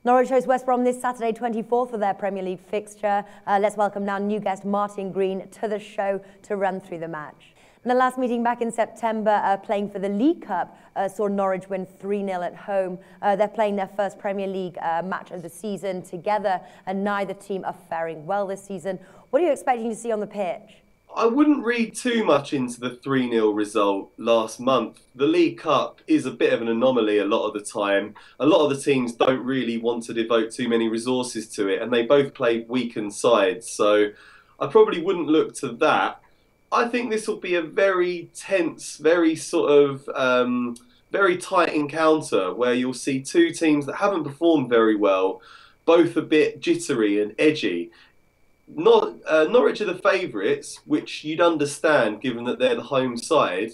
Norwich host West Brom this Saturday, 24th, for their Premier League fixture. Let's welcome now new guest Martin Green to the show to run through the match. And the last meeting back in September, playing for the League Cup, saw Norwich win 3-0 at home. They're playing their first Premier League match of the season together, and neither team are faring well this season. What are you expecting to see on the pitch? I wouldn't read too much into the 3-0 result last month. The League Cup is a bit of an anomaly a lot of the time. A lot of the teams don't really want to devote too many resources to it, and they both play weakened sides. So I probably wouldn't look to that. I think this will be a very tense, very very tight encounter where you'll see two teams that haven't performed very well, both a bit jittery and edgy. Norwich are the favourites, which you'd understand given that they're the home side,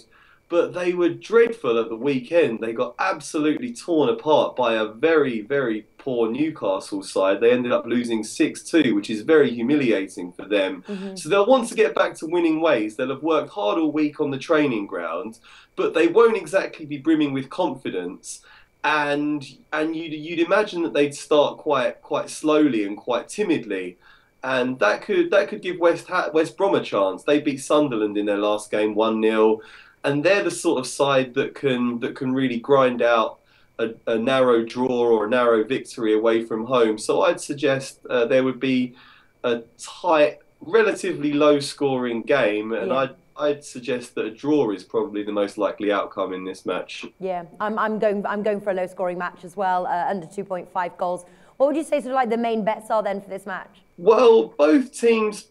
but they were dreadful at the weekend. They got absolutely torn apart by a very, very poor Newcastle side. They ended up losing 6-2, which is very humiliating for them. So they'll want to get back to winning ways. They'll have worked hard all week on the training ground, but they won't exactly be brimming with confidence. And you'd imagine that they'd start quite slowly and quite timidly. And that could give West Brom a chance. They beat Sunderland in their last game 1-0, and they're the sort of side that can really grind out a narrow draw or a narrow victory away from home. So I'd suggest there would be a tight, relatively low-scoring game, and I'd suggest that a draw is probably the most likely outcome in this match. Yeah, I'm going for a low-scoring match as well, under 2.5 goals. What would you say sort of like the main bets are then for this match? Well, both teams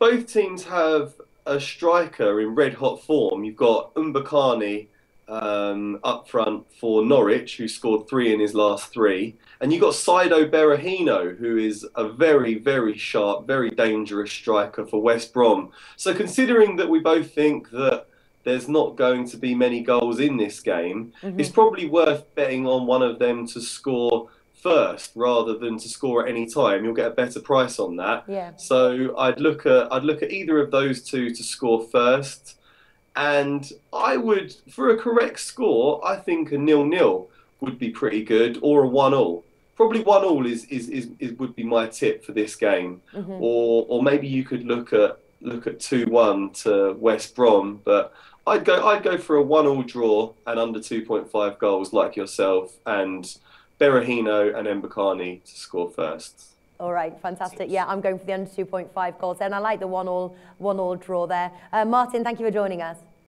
have a striker in red-hot form. You've got Mbakani up front for Norwich, who scored 3 in his last 3. And you've got Saido Berahino, who is a very, very sharp, very dangerous striker for West Brom. So considering that we both think that there's not going to be many goals in this game, it's probably worth betting on one of them to score first rather than to score at any time. You'll get a better price on that. Yeah. So I'd look at either of those two to score first, and I would, for a correct score, I think a 0-0 would be pretty good, or a 1-1. Probably 1-1 is would be my tip for this game. Or maybe you could look at 2-1 to West Brom, but I'd go for a 1-1 draw and under 2.5 goals like yourself, and Berahino and Mbakani to score first. All right, fantastic. Yeah, I'm going for the under 2.5 goals, and I like the 1-1 draw there. Martin, thank you for joining us.